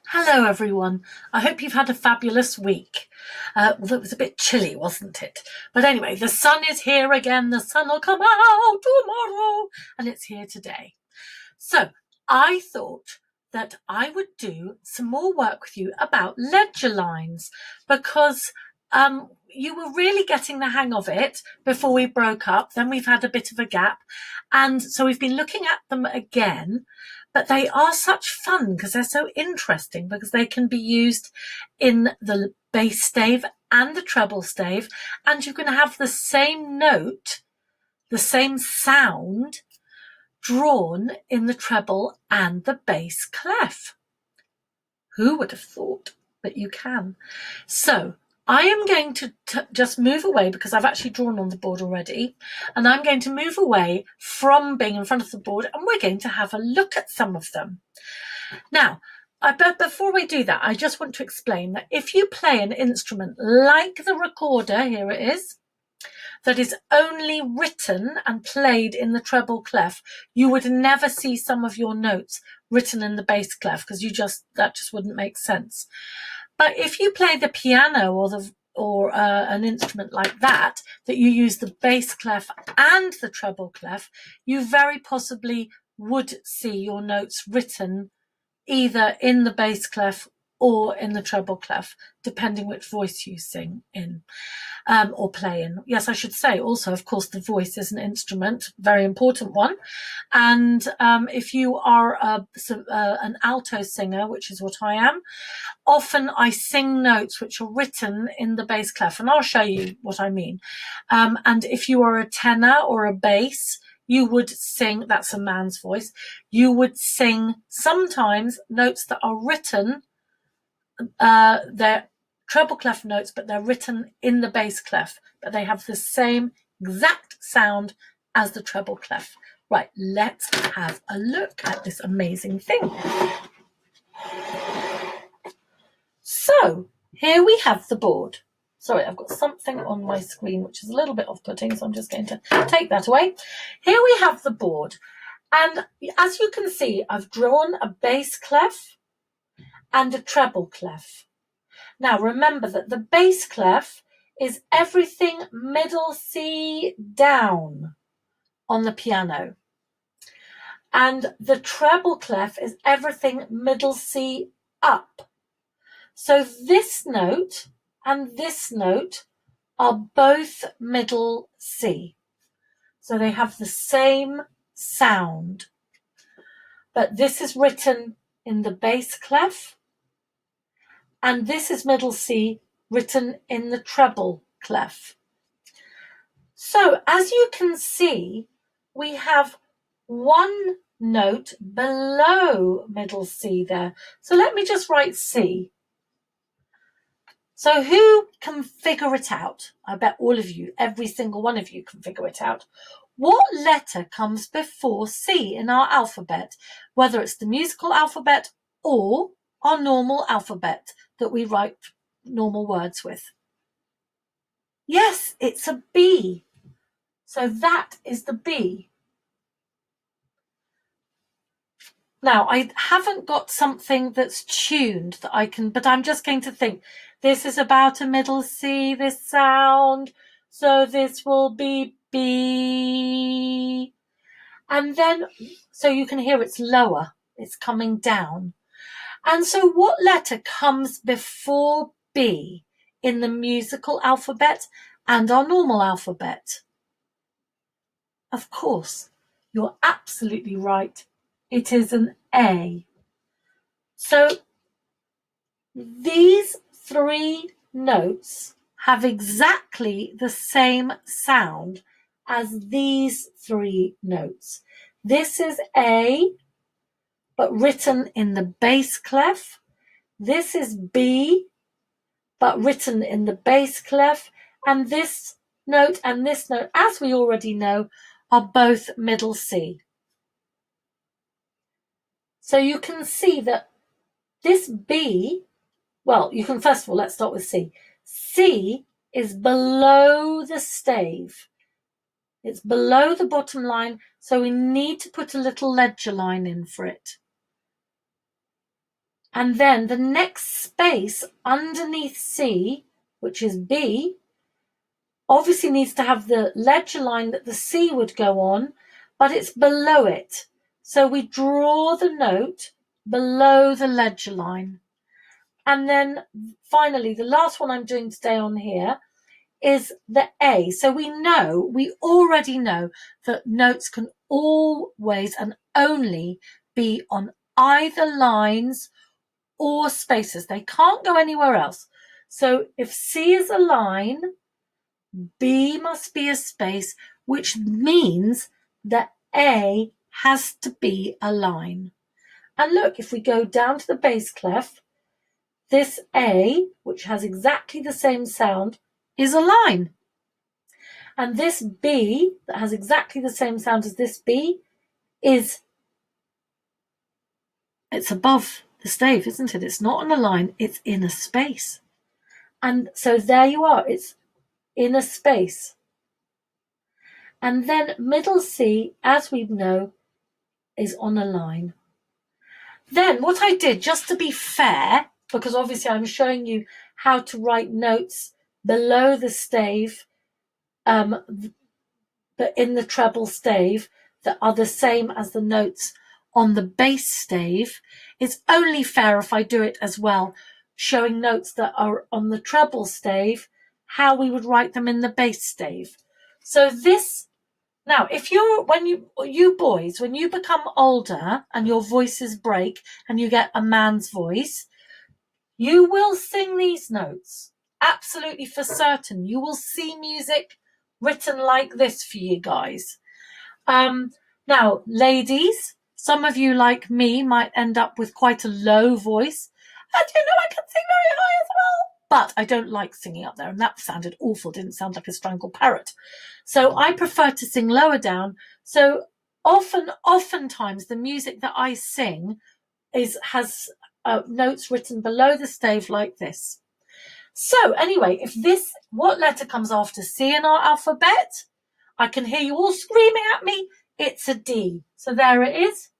Hello everyone. I hope you've had a fabulous week. Well, it was a bit chilly, wasn't it? But anyway, the sun is here again. The sun will come out tomorrow, and it's here today. So I thought that I would do some more work with you about ledger lines because you were really getting the hang of it before we broke up. Then we've had a bit of a gap. And so we've been looking at them again. But they are such fun because they're so interesting because they can be used in the bass stave and the treble stave. And you can have the same note, the same sound drawn in the treble and the bass clef. Who would have thought that you can? So I am going to just move away because I've actually drawn on the board already, and I'm going to move away from being in front of the board, and we're going to have a look at some of them. Now, but before we do that, I just want to explain that if you play an instrument like the recorder, here it is, that is only written and played in the treble clef, you would never see some of your notes written in the bass clef because that just wouldn't make sense. But if you play the piano or an instrument like that you use the bass clef and the treble clef, you very possibly would see your notes written either in the bass clef or in the treble clef, depending which voice you sing in or play in. Yes, I should say also, of course, the voice is an instrument, very important one. And if you are an alto singer, which is what I am, often I sing notes which are written in the bass clef, and I'll show you what I mean. And if you are a tenor or a bass, you would sing, that's a man's voice, you would sing sometimes notes that are written, they're treble clef notes, but they're written in the bass clef, but they have the same exact sound as the treble clef. Right, let's have a look at this amazing thing. So here we have the board. Sorry, I've got something on my screen which is a little bit off-putting, so I'm just going to take that away. Here we have the board. And as you can see, I've drawn a bass clef and a treble clef. Now remember that the bass clef is everything middle C down on the piano. And the treble clef is everything middle C up. So this note and this note are both middle C. So they have the same sound. But this is written in the bass clef, and this is middle C written in the treble clef. So as you can see, we have one note below middle C there. So let me just write C. So who can figure it out? I bet all of you, every single one of you can figure it out. What letter comes before C in our alphabet, whether it's the musical alphabet or our normal alphabet that we write normal words with? Yes, it's a B. So that is the B. Now, I haven't got something that's tuned that I can, but I'm just going to think, this is about a middle C, this sound, so this will be B. And then, so you can hear it's lower, it's coming down. And so what letter comes before B in the musical alphabet and our normal alphabet? Of course, you're absolutely right. It is an A. So these three notes have exactly the same sound as these three notes. This is A, but written in the bass clef. This is B, but written in the bass clef. And this note, as we already know, are both middle C. So you can see that this B, well, you can first of all, let's start with C. C is below the stave. It's below the bottom line, so we need to put a little ledger line in for it. And then the next space underneath C, which is B, obviously needs to have the ledger line that the C would go on, but it's below it. So we draw the note below the ledger line. And then finally, the last one I'm doing today on here is the A. So we already know that notes can always and only be on either lines or spaces. They can't go anywhere else. So if C is a line, B must be a space, which means that A has to be a line. And look, if we go down to the bass clef, this A, which has exactly the same sound, is a line. And this B, that has exactly the same sound as this B, it's above the stave, isn't it? It's not on a line, it's in a space. And so there you are, it's in a space. And then middle C, as we know, is on a line. Then what I did, just to be fair, because obviously I'm showing you how to write notes below the stave, but in the treble stave that are the same as the notes on the bass stave, it's only fair if I do it as well, showing notes that are on the treble stave, how we would write them in the bass stave. So this, now, if you boys, when you become older and your voices break and you get a man's voice, you will sing these notes. Absolutely for certain. You will see music written like this for you guys. Now, ladies, some of you like me might end up with quite a low voice. And you know I can sing very high as well. But I don't like singing up there, and that sounded awful. Didn't sound like a strangled parrot. So I prefer to sing lower down. So oftentimes the music that I sing has notes written below the stave like this. So anyway, what letter comes after C in our alphabet? I can hear you all screaming at me. It's a D. So there it is.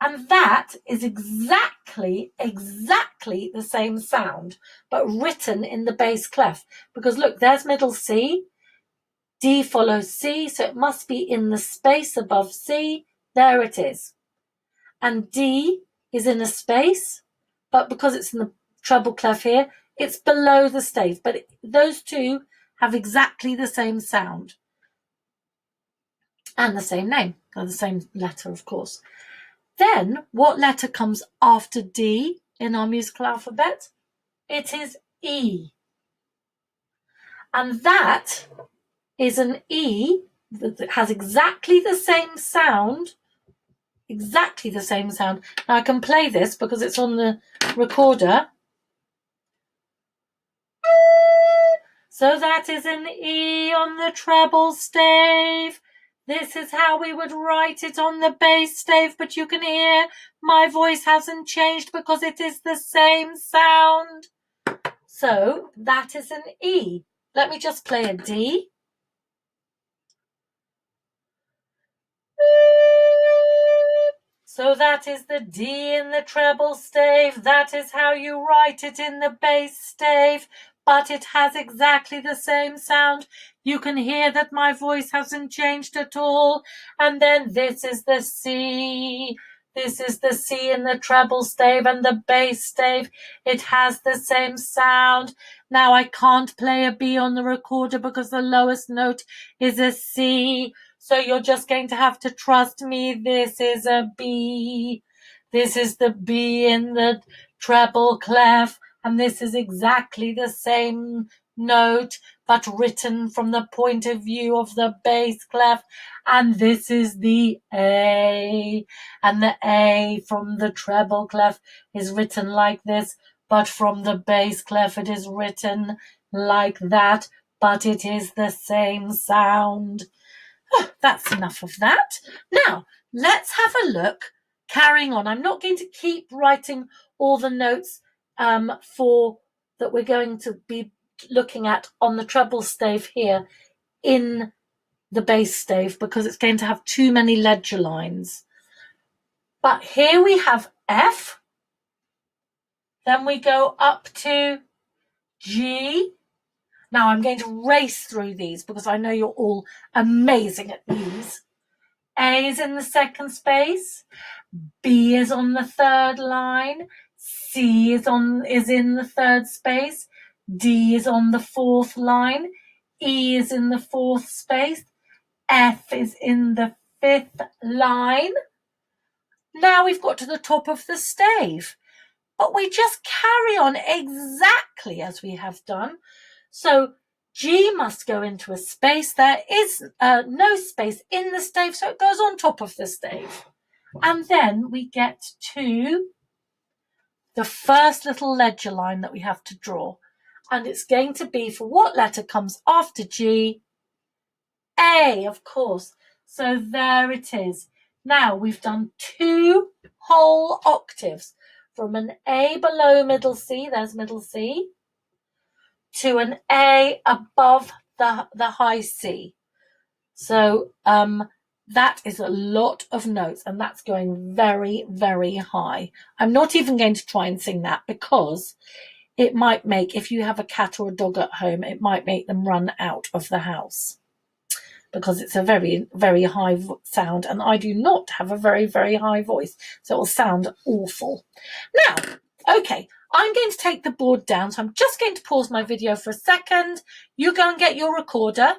And that is exactly the same sound, but written in the bass clef. Because look, there's middle C. D follows C, so it must be in the space above C. There it is. And D is in a space, but because it's in the treble clef here, it's below the stave. But those two have exactly the same sound. And the same name, or the same letter, of course. Then, what letter comes after D in our musical alphabet? It is E. And that is an E that has exactly the same sound. Exactly the same sound. Now, I can play this because it's on the recorder. So that is an E on the treble stave. This is how we would write it on the bass stave, but you can hear my voice hasn't changed because it is the same sound. So that is an E. Let me just play a D. So that is the D in the treble stave. That is how you write it in the bass stave, but it has exactly the same sound. You can hear that my voice hasn't changed at all. And then this is the C. This is the C in the treble stave and the bass stave. It has the same sound. Now I can't play a B on the recorder because the lowest note is a C. So you're just going to have to trust me. This is a B. This is the B in the treble clef. And this is exactly the same note, but written from the point of view of the bass clef. And this is the A. And the A from the treble clef is written like this, but from the bass clef it is written like that, but it is the same sound. That's enough of that. Now, let's have a look. Carrying on. I'm not going to keep writing all the notes that we're going to be looking at on the treble stave here in the bass stave because it's going to have too many ledger lines. But here we have F, Then we go up to G. Now I'm going to race through these because I know you're all amazing at these. A is in the second space. B is on the third line. C is in the third space. D is on the fourth line. E is in the fourth space. F is in the fifth line. Now we've got to the top of the stave, but we just carry on exactly as we have done. So G must go into a space. There is no space in the stave, so it goes on top of the stave. And then we get to the first little ledger line that we have to draw. And it's going to be, for what letter comes after G? A, of course. So there it is. Now we've done 2 whole octaves from an A below middle C, there's middle C, to an A above the high C. So that is a lot of notes, and that's going very, very high. I'm not even going to try and sing that because it might make, if you have a cat or a dog at home, it might make them run out of the house because it's a very, very high sound, and I do not have a very, very high voice, so it will sound awful. Now, okay, I'm going to take the board down, so I'm just going to pause my video for a second. You go and get your recorder.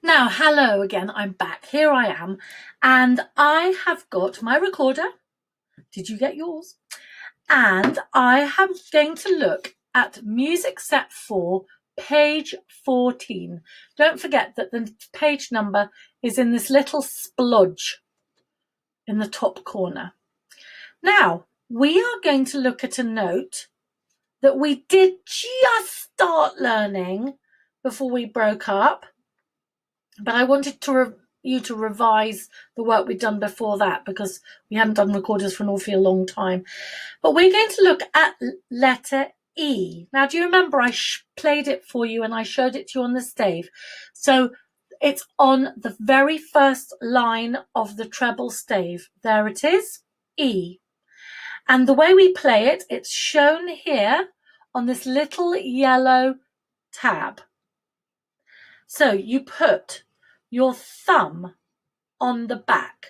Now, hello again, I'm back. Here I am, and I have got my recorder. Did you get yours? And I am going to look at music set 4, page 14. Don't forget that the page number is in this little splodge in the top corner. Now, we are going to look at a note that we did just start learning before we broke up, but I wanted you to revise the work we'd done before that because we hadn't done recorders for an awfully long time. But we're going to look at letter E. Now, do you remember I played it for you and I showed it to you on the stave? So it's on the very first line of the treble stave. There it is, E. And the way we play it, it's shown here on this little yellow tab. So you put your thumb on the back.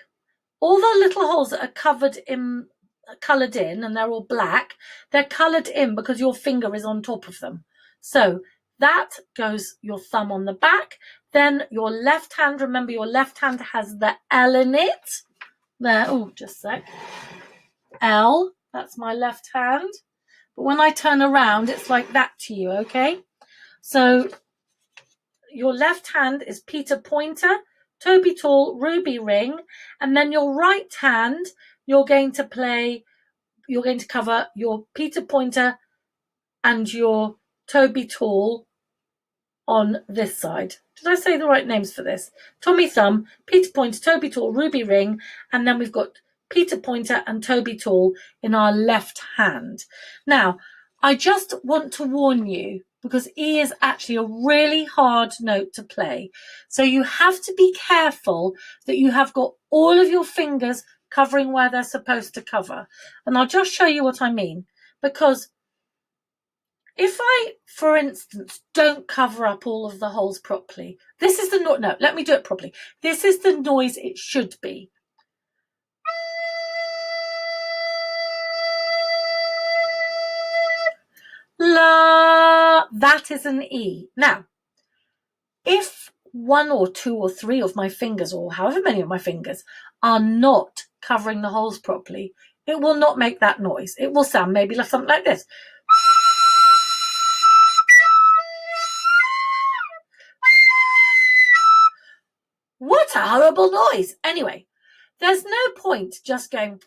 All the little holes that are coloured in, and they're all black, they're coloured in because your finger is on top of them. So that goes your thumb on the back. Then your left hand, remember your left hand has the L in it. There, oh, just a sec. L, that's my left hand. But when I turn around, it's like that to you, okay? So your left hand is Peter Pointer, Toby Tall, Ruby Ring, and then your right hand, you're going to cover your Peter Pointer and your Toby Tall on this side. Did I say the right names for this? Tommy Thumb, Peter Pointer, Toby Tall, Ruby Ring, and then we've got Peter Pointer and Toby Tall in our left hand. Now, I just want to warn you, because E is actually a really hard note to play. So you have to be careful that you have got all of your fingers covering where they're supposed to cover. And I'll just show you what I mean. Because if I, for instance, don't cover up all of the holes properly, this is the note. No, let me do it properly. This is the noise it should be. La, that is an E. Now, if 1 or 2 or 3 of my fingers, or however many of my fingers, are not covering the holes properly, it will not make that noise. It will sound maybe like something like this. What a horrible noise. Anyway, there's no point just going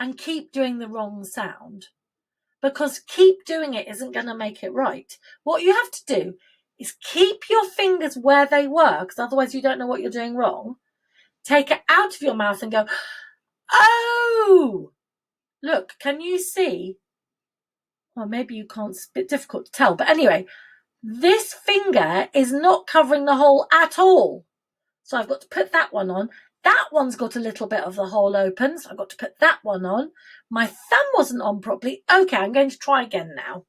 and keep doing the wrong sound, because keep doing it isn't going to make it right. What you have to do is keep your fingers where they were, because otherwise you don't know what you're doing wrong. Take it out of your mouth and go, oh! Look, can you see? Well, maybe you can't, it's a bit difficult to tell. But anyway, this finger is not covering the hole at all. So I've got to put that one on. That one's got a little bit of the hole open, so I've got to put that one on. My thumb wasn't on properly. Okay, I'm going to try again now.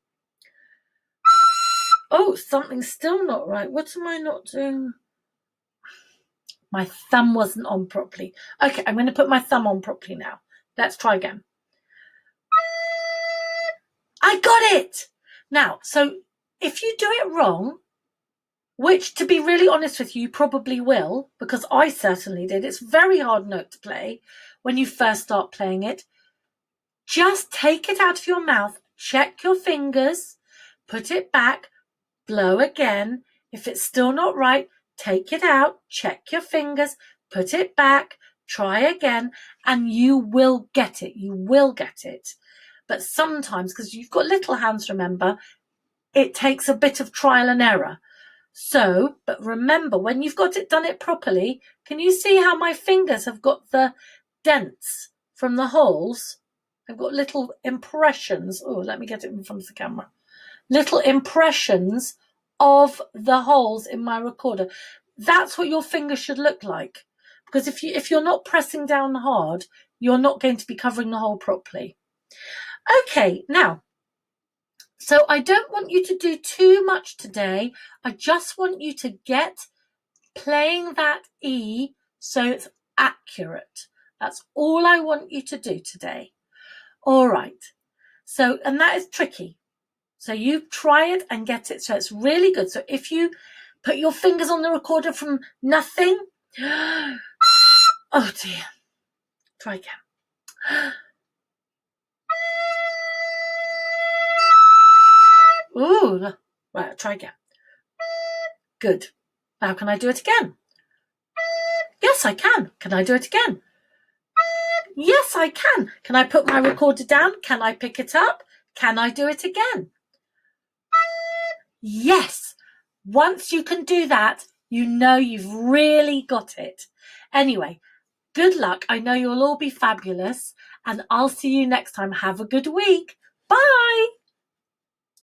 Oh, something's still not right. What am I not doing? My thumb wasn't on properly. Okay, I'm going to put my thumb on properly now. Let's try again. I got it! Now, so if you do it wrong, which, to be really honest with you, you probably will, because I certainly did. It's a very hard note to play when you first start playing it. Just take it out of your mouth, check your fingers, put it back, blow again. If it's still not right, take it out, check your fingers, put it back, try again, and you will get it. You will get it. But sometimes, because you've got little hands, remember, it takes a bit of trial and error. So, but remember, when you've got it done it properly, can you see how my fingers have got the dents from the holes? I've got little impressions. Oh, let me get it in front of the camera. Little impressions of the holes in my recorder. That's what your fingers should look like. Because if you're not pressing down hard, you're not going to be covering the hole properly. Okay, now, so I don't want you to do too much today. I just want you to get playing that E so it's accurate. That's all I want you to do today. All right. So, and that is tricky. So you try it and get it so it's really good. So if you put your fingers on the recorder from nothing, oh dear, try again. Ooh, right, try again. Good. Now can I do it again? Yes, I can. Can I do it again? Yes, I can. Can I put my recorder down? Can I pick it up? Can I do it again? Yes. Once you can do that, you know you've really got it. Anyway, good luck. I know you'll all be fabulous, and I'll see you next time. Have a good week. Bye.